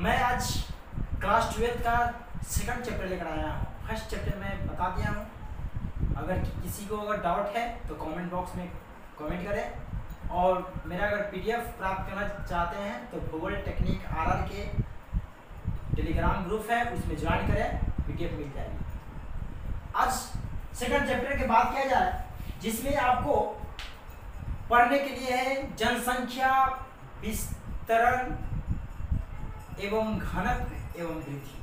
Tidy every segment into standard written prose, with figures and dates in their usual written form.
मैं आज क्लास 12 का सेकंड चैप्टर लेकर आया हूँ। फर्स्ट चैप्टर में बता दिया हूँ। अगर किसी को अगर डाउट है तो कमेंट बॉक्स में कमेंट करें, और मेरा अगर पीडीएफ प्राप्त करना चाहते हैं तो भूगोल टेक्निक आरआर के टेलीग्राम ग्रुप है, उसमें ज्वाइन करें, पीडीएफ मिल जाएगी। आज सेकंड चैप्टर की बात किया जाए, जिसमें आपको पढ़ने के लिए है जनसंख्या विस्तरण एवं घनत्व एवं वृद्धि।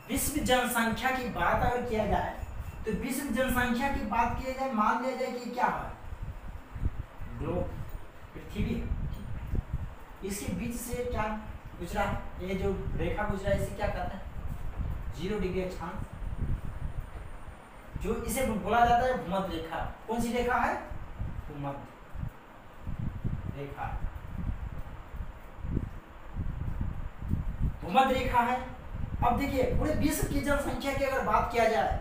विश्व जनसंख्या की बात अगर किया जाए तो विश्व जनसंख्या की बात किया जाए, मान लिया जाए कि क्या है, ग्लोब पृथ्वी, इसके बीच से क्या गुजरा है, ये जो रेखा गुजरा है इसे क्या कहते हैं, 0 डिग्री अक्षांश, जो इसे बोला जाता है भूमध्य रेखा। कौन सी रेखा है? भूमध्य रेखा, भूमध्य रेखा है। अब देखिए पूरे विश्व की जनसंख्या की अगर बात किया जाए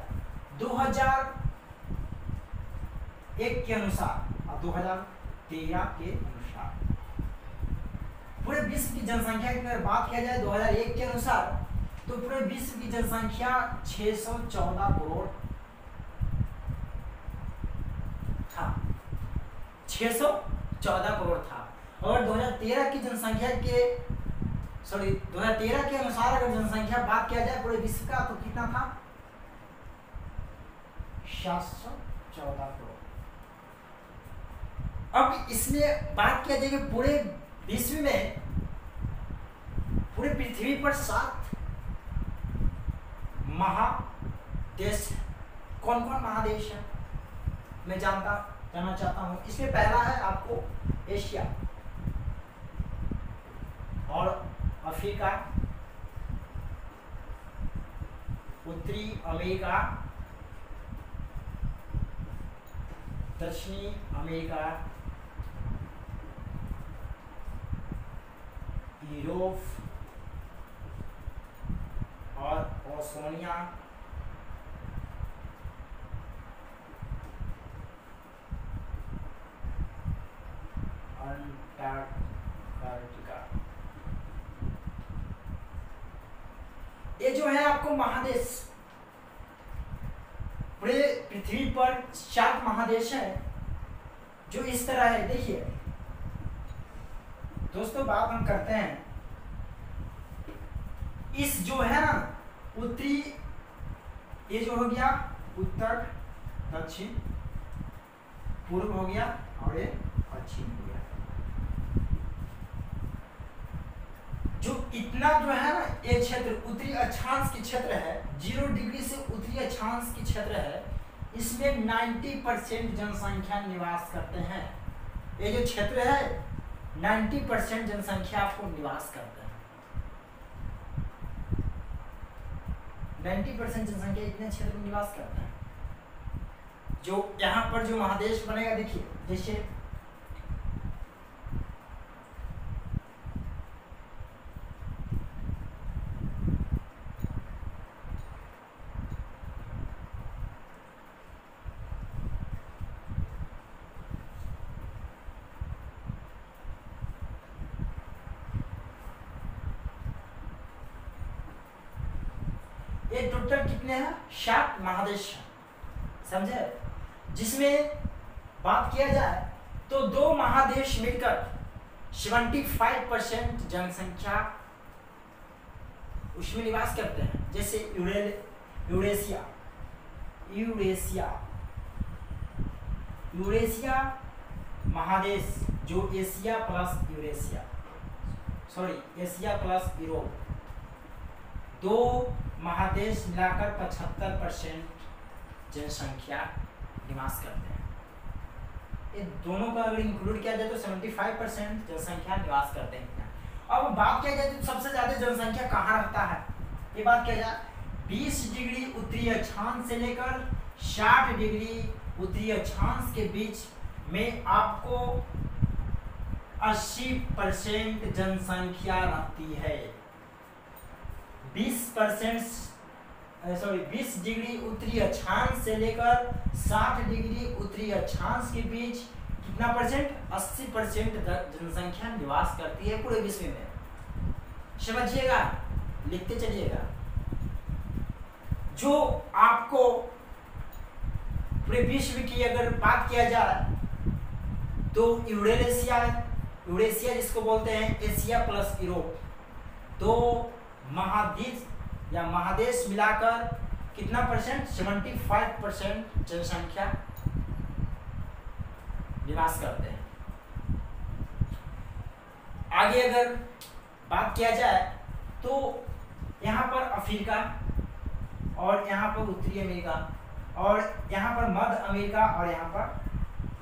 2001 के अनुसार और 2013 के अनुसार, पूरे विश्व की जनसंख्या की अगर बात किया जाए 2001 के अनुसार, तो पूरे विश्व की जनसंख्या 614 करोड़ था, 614 करोड़ था। और 2013 की जनसंख्या के 2013 के अनुसार अगर जनसंख्या बात किया जाए पूरे विश्व का, तो कितना था? 714 करोड़। अब इसमें बात किया जाए कि पूरे विश्व में, पूरे पृथ्वी पर 7 महादेश, कौन कौन महादेश है मैं जानना चाहता हूं। इसमें पहला है आपको एशिया और अफ्रीका, उत्तरी अमेरिका, दक्षिणी अमेरिका, यूरोप और ओशिनिया, अंटार्कटिका। ये जो है आपको महादेश, पूरे पृथ्वी पर 7 महादेश है जो इस तरह है। देखिए दोस्तों, बात हम करते हैं इस जो है ना उत्तरी, ये जो हो गया उत्तर, दक्षिण, पूर्व हो गया और ये पश्चिम हो गया। जो इतना जो है ना ये क्षेत्र उत्तरी अक्षांश की क्षेत्र है, 0 डिग्री से उत्तरी अक्षांश की क्षेत्र है, इसमें 90% जनसंख्या निवास करते हैं। ये जो क्षेत्र है 90% जनसंख्या आपको निवास करते हैं। 90% जनसंख्या इतने क्षेत्र में निवास करते हैं। जो यहाँ पर जो महादेश बनेगा, देखिए जैसे ये टोटल कितने हैं? 7 महादेश हैं, समझे। जिसमें बात किया जाए तो 2 महादेश मिलकर 75% जनसंख्या उसमें निवास करते हैं। जैसे यूरेशिया, यूरेशिया महादेश, जो Asia plus Eurasia, Asia plus Europe, 2 महादेश मिलाकर 75% जनसंख्या निवास करते हैं। ये दोनों का अगर इंक्लूड किया जाए तो 75% जनसंख्या निवास करते हैं। अब बात किया जाए तो सबसे ज्यादा जनसंख्या कहाँ रहता है, ये बात किया जाए 20 डिग्री उत्तरी अक्षांश से लेकर 60 डिग्री उत्तरी अक्षांश के बीच में आपको 80% जनसंख्या रहती है। 20 डिग्री उत्तरी अक्षांश से लेकर 60 डिग्री उत्तरी अक्षांश के बीच कितना %? 80% जनसंख्या निवास करती है पूरे विश्व में। समझिएगा, लिखते चलिएगा। जो आपको पूरे विश्व की अगर बात किया जाए तो यूरेशिया जिसको बोलते हैं एशिया प्लस यूरोप, तो महाद्वीप या महादेश मिलाकर कितना परसेंट, 75% जनसंख्या निवास करते हैं। आगे अगर बात किया जाए तो यहाँ पर अफ्रीका और यहाँ पर उत्तरी अमेरिका और यहाँ पर मध्य अमेरिका और यहाँ पर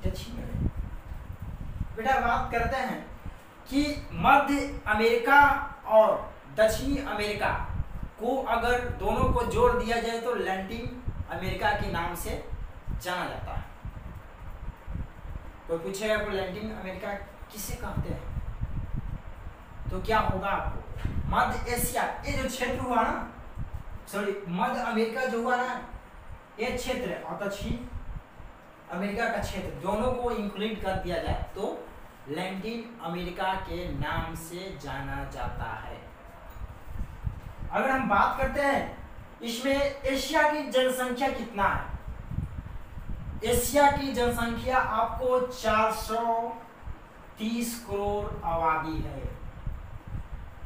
दक्षिण अमेरिका। बेटा बात करते हैं कि मध्य अमेरिका और दक्षिणी अमेरिका को अगर दोनों को जोड़ दिया जाए तो लैटिन अमेरिका के नाम से जाना जाता है। कोई पूछेगा कि लैटिन अमेरिका किसे कहते हैं, तो क्या होगा आपको, मध्य एशिया, ये जो क्षेत्र हुआ ना, सॉरी मध्य अमेरिका जो हुआ ना, ये क्षेत्र और दक्षिण अमेरिका का क्षेत्र दोनों को इंक्लूड कर दिया जाए तो लैटिन अमेरिका के नाम से जाना जाता है। अगर हम बात करते हैं इसमें एशिया की जनसंख्या कितना है, एशिया की जनसंख्या आपको 430 करोड़ आबादी है।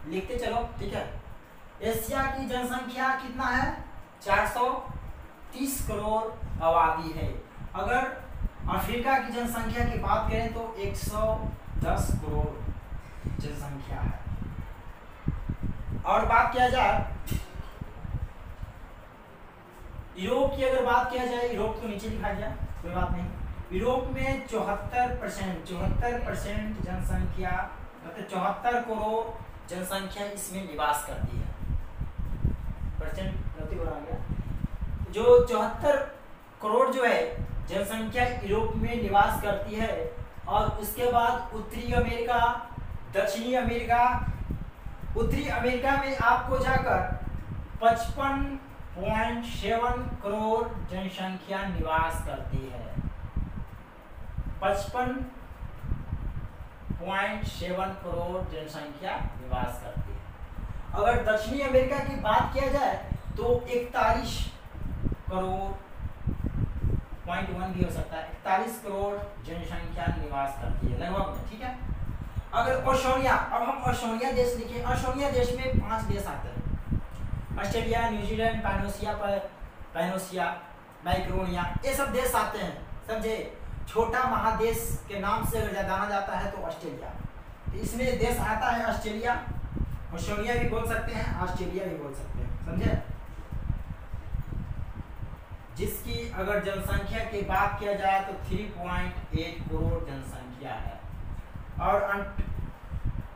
लिखते चलो, ठीक है। एशिया की जनसंख्या कितना है, 430 करोड़ आबादी है। अगर अफ्रीका की जनसंख्या की बात करें तो 110 करोड़ जनसंख्या है। और बात किया जाए यूरोप की, अगर बात किया जाए, यूरोप तो नीचे लिखा गया, कोई बात नहीं। यूरोप में 74% जनसंख्या, मतलब 74 करोड़ जनसंख्या इसमें निवास करती है। परसेंट गलती हो रहा गया, जो 74 करोड़ जो है जनसंख्या यूरोप में निवास करती है। और उसके बाद उत्तरी अमेरिका, दक्षिणी अमेरिका, उत्तरी अमेरिका में आपको जाकर 55.7 करोड़ जनसंख्या निवास करती है। 55.7 करोड़ जनसंख्या निवास करती है। अगर दक्षिणी अमेरिका की बात किया जाए तो 41 करोड़, 0.1 भी हो सकता है, 41 करोड़ जनसंख्या निवास करती है लगभग, ठीक है। अगर ओशनिया, अब हम ओशनिया देश लिखे, ओशनिया देश में 5 देश आते हैं, ऑस्ट्रेलिया, न्यूजीलैंड, पैनोसिया, माइक्रोनिया, ये सब देश आते हैं, समझे। छोटा महादेश के नाम से अगर जाना जाता है तो ऑस्ट्रेलिया, तो इसमें देश आता है ऑस्ट्रेलिया। ओशनिया भी बोल सकते हैं, ऑस्ट्रेलिया भी बोल सकते हैं, समझे। जिसकी अगर जनसंख्या की बात किया जाए तो 3.8 करोड़ जनसंख्या है। और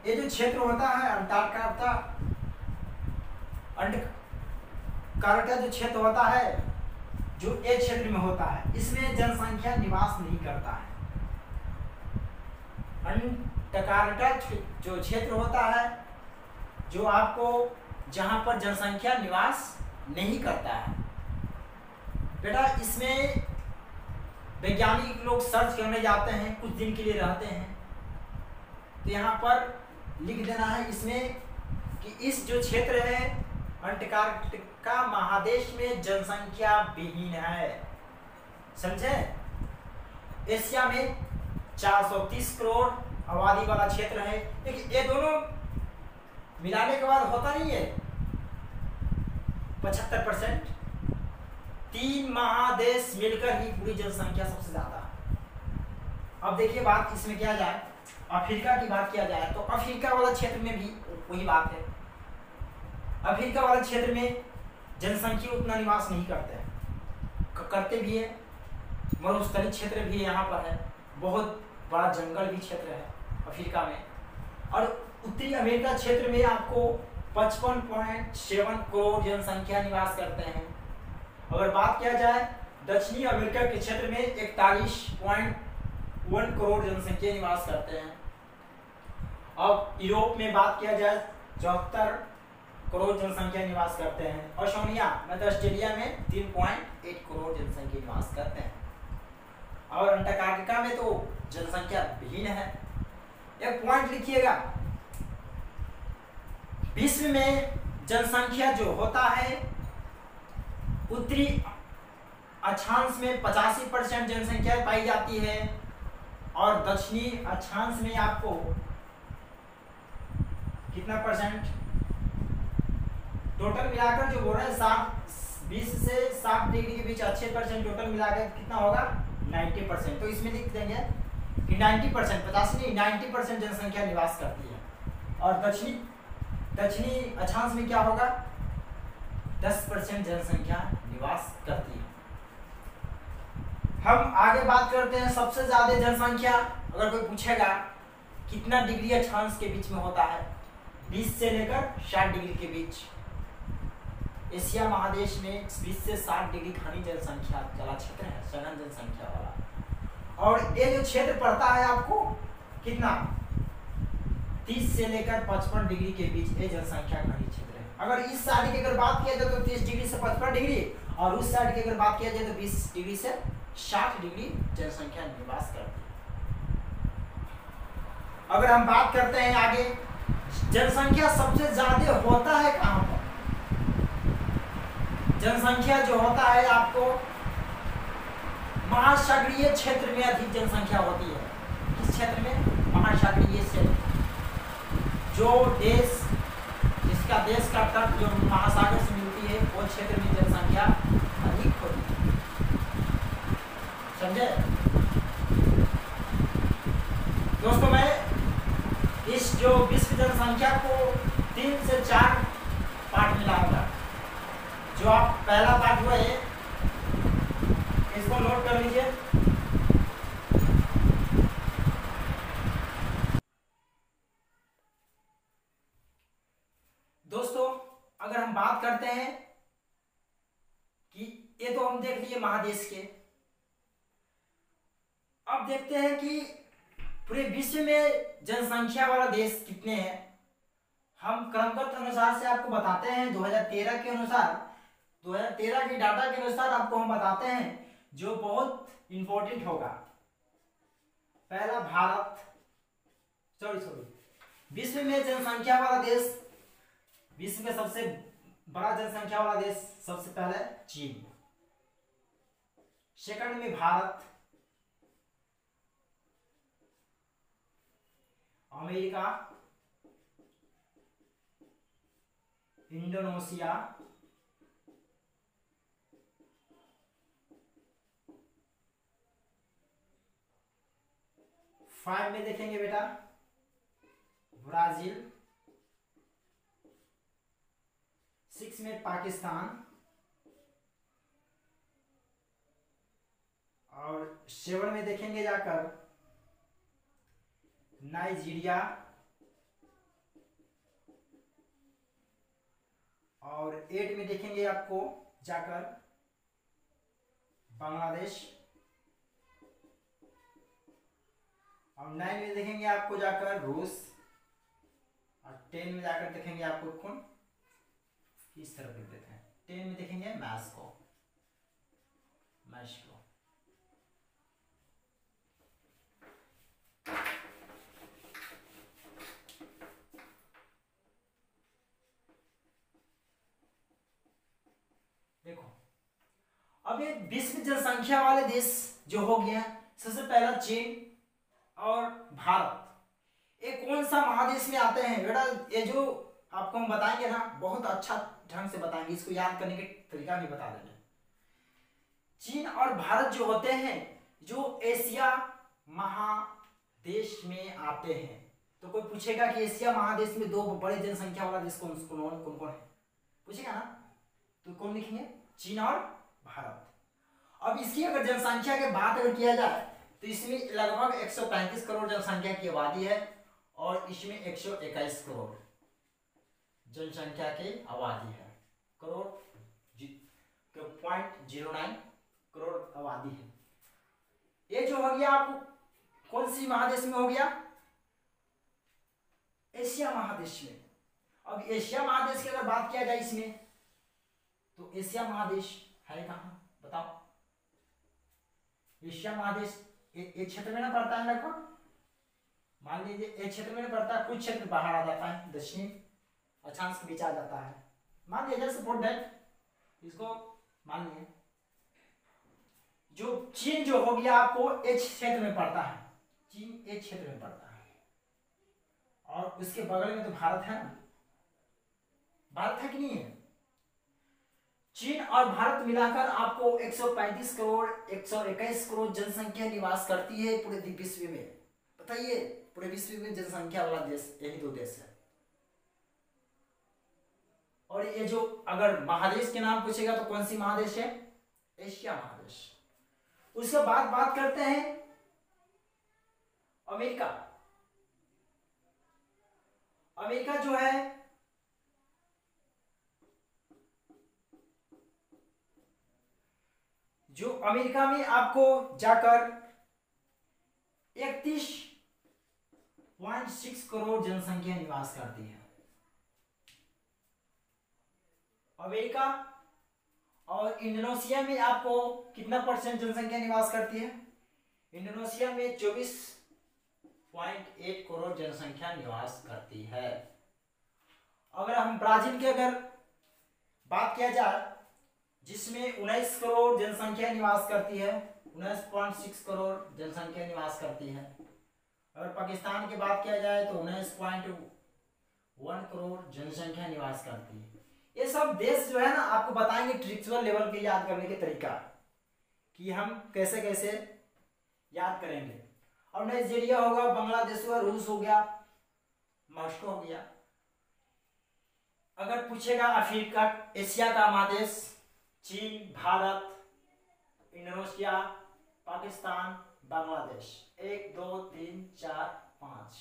ये जो क्षेत्र होता है अंटार्कटिका जो क्षेत्र होता है, जो एक क्षेत्र में होता है, इसमें जनसंख्या निवास नहीं करता है। अंटार्कटिका जो क्षेत्र होता है, जो आपको जहां पर जनसंख्या निवास नहीं करता है। बेटा इसमें वैज्ञानिक लोग सर्च करने जाते हैं, कुछ दिन के लिए रहते हैं, तो यहाँ पर लिख देना है इसमें कि इस जो क्षेत्र है अंटार्कटिका महादेश में जनसंख्या विहीन है, समझे। एशिया में 430 करोड़ आबादी वाला क्षेत्र है, लेकिन ये दोनों मिलाने के बाद होता नहीं है 75%। 3 महादेश मिलकर ही पूरी जनसंख्या सबसे ज्यादा। अब देखिए बात इसमें क्या जाए, अफ्रीका की बात किया जाए तो अफ्रीका वाला क्षेत्र में भी वही बात है। अफ्रीका वाले क्षेत्र में जनसंख्या उतना निवास नहीं करते हैं, करते भी है, मरुस्थलीय क्षेत्र भी यहाँ पर है, बहुत बड़ा जंगल भी क्षेत्र है अफ्रीका में। और उत्तरी अमेरिका क्षेत्र में आपको 55.7 करोड़ जनसंख्या निवास करते हैं। अगर बात किया जाए दक्षिणी अमेरिका के क्षेत्र में 41.1 करोड़ जनसंख्या निवास करते हैं। अब यूरोप में बात किया जाए 74 करोड़ जनसंख्या निवास करते हैं। ओशनिया मतलब ऑस्ट्रेलिया में 3.8 करोड़ जनसंख्या निवास करते हैं। और अंटार्कटिका में तो जनसंख्या विहीन है। एक पॉइंट लिखिएगा, विश्व में जनसंख्या जो होता है, उत्तरी अक्षांश में 85% जनसंख्या पाई जाती है और दक्षिणी अक्षांश में आपको कितना परसेंट, टोटल मिलाकर जो बोल रहे हैं 20 से 60 डिग्री के बीच अच्छे परसेंट टोटल मिलाकर कितना होगा 90%। तो इसमें लिख देंगे कि 90%, 50 नहीं 90% जनसंख्या निवास करती है। और दक्षिणी अक्षांश में क्या होगा 10% जनसंख्या निवास करती है। हम आगे बात करते हैं सबसे ज्यादा जनसंख्या, अगर कोई पूछेगा कितना डिग्री अक्षांश के बीच में होता है, 20 से लेकर 60 डिग्री के बीच। एशिया महादेश में 20 से 60 डिग्री घनी जनसंख्या वाला क्षेत्र है, सघन जनसंख्या वाला। और ये जो क्षेत्र पड़ता है आपको कितना 30 से लेकर 55 डिग्री के बीच ये जनसंख्या घनी क्षेत्र है। अगर इस साइड की अगर बात किया जाए तो 30 डिग्री से 55 डिग्री, और उस साइड की अगर बात किया जाए तो 20 डिग्री से 60 डिग्री जनसंख्या निवास करती है। अगर हम बात करते हैं आगे, जनसंख्या सबसे ज्यादा होता है कहां पर, जनसंख्या जो होता है आपको महासागरीय क्षेत्र में अधिक जनसंख्या होती है। किस क्षेत्र में, महासागरीय क्षेत्र। जो देश जिसका देश का तट जो महासागर से मिलती है वो क्षेत्र में जनसंख्या अधिक होती है, समझे दोस्तों। मैं इस जो विश्व जनसंख्या को 3 से 4 पार्ट में लाऊंगा। जो आप पहला पार्ट हुआ है इसको नोट कर लीजिए। दोस्तों अगर हम बात करते हैं कि ये तो हम देख लिए महादेश के, अब देखते हैं कि पूरे विश्व में जनसंख्या वाला देश कितने हैं। हम क्रमबद्ध अनुसार से आपको बताते हैं। 2013 के अनुसार, 2013 के डाटा के अनुसार आपको हम बताते हैं जो बहुत इंपॉर्टेंट होगा। पहला भारत, विश्व में जनसंख्या वाला देश, विश्व में सबसे बड़ा जनसंख्या वाला देश सबसे पहले चीन, सेकंड में भारत, अमेरिका, इंडोनेशिया, फाइव में देखेंगे बेटा ब्राजील, 6 में पाकिस्तान, और 7 में देखेंगे जाकर नाइजीरिया, और 8 में देखेंगे आपको जाकर बांग्लादेश, और 9 में देखेंगे आपको जाकर रूस, और 10 में जाकर देखेंगे आपको कौन किस तरफ लिख देते हैं, 10 में देखेंगे मैस्को। देखो अब ये विश्व जनसंख्या वाले देश जो हो गया, सबसे पहला चीन और भारत, ये कौन सा महादेश में आते हैं बेटा। ये जो आपको हम बताएंगे ना बहुत अच्छा ढंग से बताएंगे, इसको याद करने के तरीका भी बता देंगे। चीन और भारत जो होते हैं जो एशिया महादेश में आते हैं। तो कोई पूछेगा कि एशिया महादेश में 2 बड़े जनसंख्या वाला देश कौन कौन है, पूछेगा ना, तो कौन लिखेंगे, चीन और भारत। अब इसकी अगर जनसंख्या के बात अगर किया जाए तो इसमें लगभग 135 करोड़ जनसंख्या की आबादी है, और इसमें 121 करोड़ जनसंख्या की आबादी है, करोड़ 0.09 करोड़ आबादी है। ये जो हो गया आपको कौन सी महादेश में हो गया, एशिया महादेश में। अब एशिया महादेश की अगर बात किया जाए इसमें, तो एशिया महादेश है कहां बताओ। एशिया महादेश एक क्षेत्र में ना पड़ता है लगभग, मान लीजिए एक क्षेत्र में पड़ता है, कुछ क्षेत्र बाहर आ जाता है, दक्षिण अक्षांश के बीच आ जाता है। मान लिया जैसे सपोर्ट दैट, इसको मान लिया जो चीन जो हो गया आपको एच क्षेत्र में पड़ता है, चीन एच क्षेत्र में पड़ता है, और उसके बगल में तो भारत है ना, भारत है कि नहीं है। चीन और भारत मिलाकर आपको 135 करोड़ 121 करोड़ जनसंख्या निवास करती है पूरे विश्व में। बताइए, पूरे विश्व में जनसंख्या वाला देश यही दो देश है। और ये जो अगर महादेश के नाम पूछेगा तो कौन सी महादेश है? एशिया महादेश। उसके बाद बात करते हैं अमेरिका। अमेरिका जो है जो अमेरिका में आपको जाकर 31.6 करोड़ जनसंख्या निवास करती है। अमेरिका और इंडोनेशिया में आपको कितना परसेंट जनसंख्या निवास करती है? इंडोनेशिया में 24.8 करोड़ जनसंख्या निवास करती है। अगर हम ब्राजील की अगर बात किया जाए जिसमें 19 करोड़ जनसंख्या निवास करती है, 19.6 करोड़ जनसंख्या निवास करती है। अगर पाकिस्तान की बात किया जाए तो 19.1 करोड़ जनसंख्या निवास करती है। ये सब देश जो है ना आपको बताएंगे ट्रिक्चुअल लेवल के याद करने के तरीका कि हम कैसे कैसे याद करेंगे। और नाइजीरिया होगा, बांग्लादेश होगा, रूस हो गया, मॉस्को हो गया। अगर पूछेगा अफ्रीका, एशिया का महादेश, चीन, भारत, इंडोनेशिया, पाकिस्तान, बांग्लादेश, 1 2 3 4 5।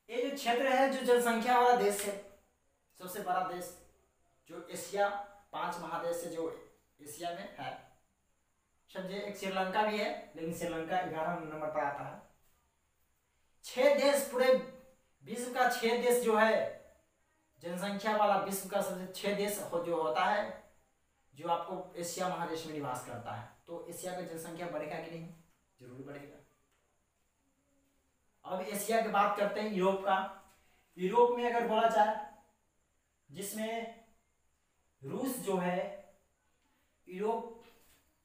ये जो क्षेत्र है जो जनसंख्या वाला देश है, सबसे बड़ा देश जो एशिया 5 महादेश है जो एशिया में है। समझे, एक श्रीलंका भी है लेकिन श्रीलंका 11 नंबर पर आता है। 6 देश पूरे विश्व का 6 देश जो है जनसंख्या वाला विश्व का सबसे 6 देश जो होता है जो आपको एशिया महादेश में निवास करता है। तो एशिया का जनसंख्या बढ़ेगा कि नहीं? जरूर बढ़ेगा। अब एशिया की बात करते हैं यूरोप का। यूरोप में अगर बोला जाए जिसमें रूस जो है यूरोप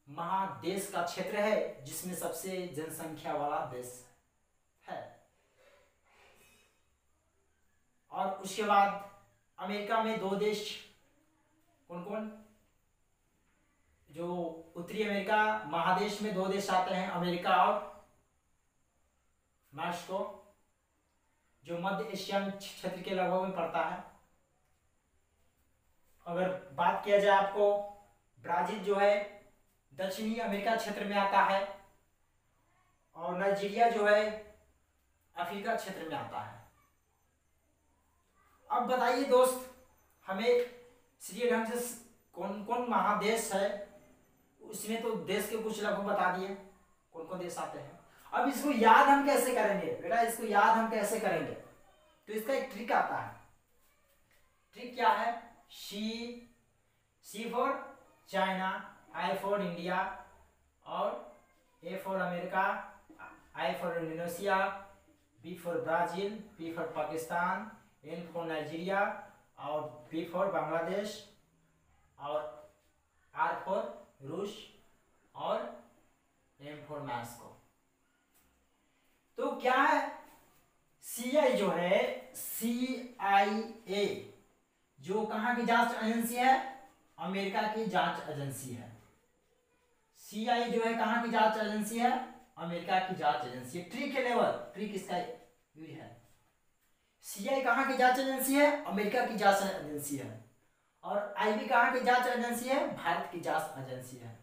महादेश का क्षेत्र है जिसमें सबसे जनसंख्या वाला देश है। और उसके बाद अमेरिका में 2 देश कौन कौन? जो उत्तरी अमेरिका महादेश में 2 देश आते हैं, अमेरिका और मॉस्को, जो मध्य एशियन क्षेत्र के लगभग में पड़ता है। अगर बात किया जाए आपको ब्राजील जो है दक्षिणी अमेरिका क्षेत्र में आता है, और नाइजीरिया जो है अफ्रीका क्षेत्र में आता है। अब बताइए दोस्त, हमें सीधे ढंग से कौन कौन महादेश है, उसमें तो देश के कुछ लगभग बता दिए कौन कौन देश आते हैं। अब इसको याद हम कैसे करेंगे बेटा? इसको याद हम कैसे करेंगे? तो इसका एक ट्रिक आता है। ट्रिक क्या है? C for China, I for India, और A for America, I for Indonesia, B for Brazil, P for Pakistan, N for Nigeria, और बी फॉर बांग्लादेश, और आर फॉर रूस, और एम फॉर मॉस्को। तो क्या है? सीआई जो है, CIA जो कहां की जांच एजेंसी है? अमेरिका की जांच एजेंसी है। CIA जो है कहां की जांच एजेंसी है? अमेरिका की जांच एजेंसी। ट्रिक है लेवल, ट्रिक इसका यूज है। CIA कहां की जांच एजेंसी है? अमेरिका की जांच एजेंसी है। और IB कहां की जांच एजेंसी है? भारत की जांच एजेंसी है।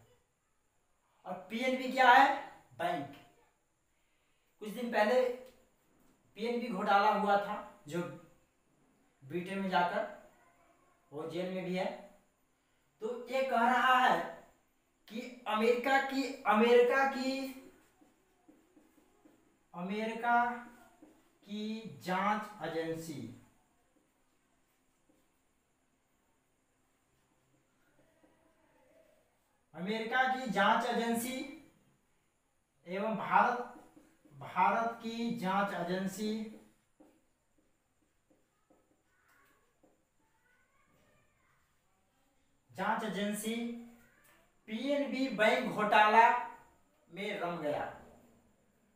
और PNB क्या है? बैंक। कुछ दिन पहले PNB घोटाला हुआ था जो ब्रिटेन में जाकर वो जेल में भी है। तो ये कह रहा है कि अमेरिका की जांच एजेंसी एवं भारत की जांच एजेंसी पीएनबी बैंक घोटाला में रम गया।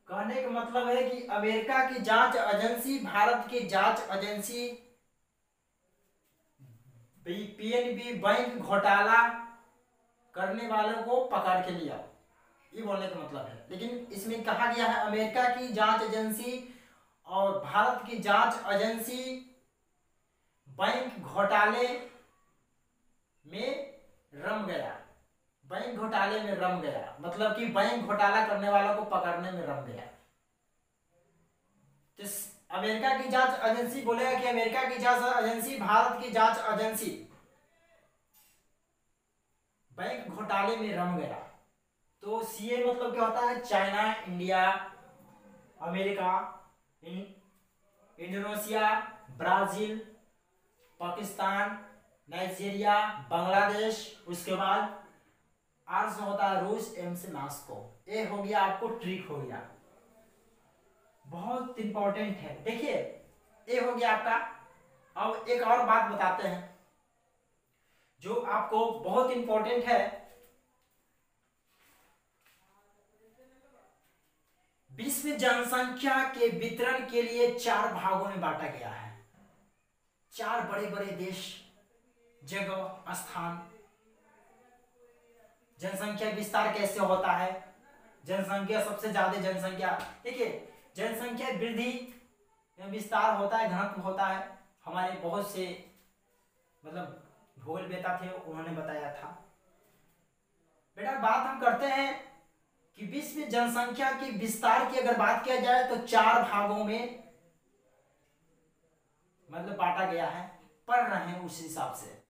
कहने का मतलब है कि अमेरिका की जांच एजेंसी भारत की जांच एजेंसी पीएनबी बैंक घोटाला करने वालों को पकड़ के लिया, ये बोलने का मतलब है। लेकिन इसमें कहा गया है अमेरिका की जांच एजेंसी और भारत की जांच एजेंसी बैंक घोटाले में रम गया। बैंक घोटाले में रम गया मतलब कि बैंक घोटाला करने वालों को पकड़ने में रम गया। तो अमेरिका की जांच एजेंसी बोलेगा कि अमेरिका की जांच एजेंसी भारत की जांच एजेंसी बैंक घोटाले में रम गया। तो सीए मतलब क्या होता है? China, India, America, Indonesia, Brazil, Pakistan, Nigeria, Bangladesh, उसके बाद आर से होता है रूस, एम से मॉस्को। ए हो गया आपको ट्रिक हो गया, बहुत इंपॉर्टेंट है। देखिए ए हो गया आपका। अब एक और बात बताते हैं जो आपको बहुत इंपॉर्टेंट है। विश्व जनसंख्या के वितरण के लिए 4 भागों में बांटा गया है। 4 बड़े बड़े देश, जगह, स्थान। जनसंख्या विस्तार कैसे होता है? जनसंख्या सबसे ज्यादा जनसंख्या, देखिए जनसंख्या वृद्धि विस्तार होता है, घनत्व होता है। हमारे बहुत से मतलब भूगोलवेत्ता थे, उन्होंने बताया था। बेटा बात हम करते हैं कि विश्व जनसंख्या की विस्तार की अगर बात किया जाए तो 4 भागों में मतलब बांटा गया है, पढ़ रहे हैं उस हिसाब से।